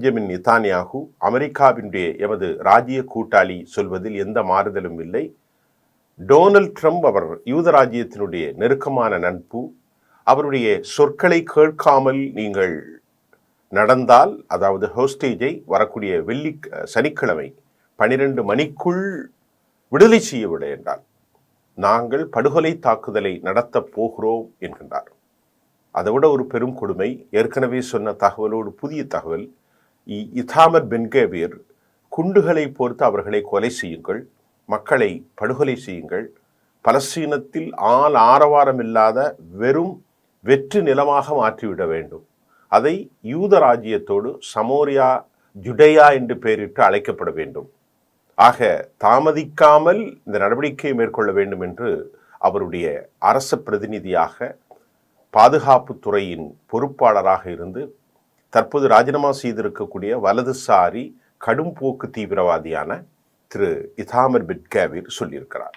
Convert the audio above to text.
Benjamin Netanyahu அமெரிக்காவினுடைய எமது ராஜ்ய கூட்டாளி சொல்வதில் எந்த மாறுதலும் இல்லை. டொனால்ட் ட்ரம்ப் அவர் யூத ராஜ்யத்தினுடைய நெருக்கமான நட்பு. அவருடைய சொற்களை கேட்காமல் நீங்கள் நடந்தால், அதாவது ஹோஸ்டேஜை வரக்கூடிய சனிக்கிழமை 12 மணிக்குள் விடுதலை செய்யவில்லை என்றால் நாங்கள் படுகொலை தாக்குதலை நடத்தப் போகிறோம் என்கின்றார். அதைவிட ஒரு பெரும் கொடுமை, ஏற்கனவே சொன்ன தகவலோடு புதிய தகவல், இத்தாமர் பென்கேவிர் குண்டுகளை பொறுத்து அவர்களை கொலை செய்யுங்கள், மக்களை படுகொலை செய்யுங்கள், பலஸ்தீனத்தில் ஆரவாரம் இல்லாத வெறும் வெற்று நிலமாக மாற்றிவிட வேண்டும், அதை யூத ராஜ்யத்தோடு சமோரியா ஜுடேயா என்று பெயரிட்டு அழைக்கப்பட வேண்டும், ஆக தாமதிக்காமல் இந்த நடவடிக்கையை மேற்கொள்ள வேண்டும் என்று அவருடைய அரச பிரதிநிதியாக பாதுகாப்புத்துறையின் பொறுப்பாளராக இருந்து தற்போது ராஜினாமா செய்திருக்கக்கூடிய வலதுசாரி கடும் போக்கு தீவிரவாதியான திரு இத்தாமர் பென்கேவிர் சொல்லியிருக்கிறார்.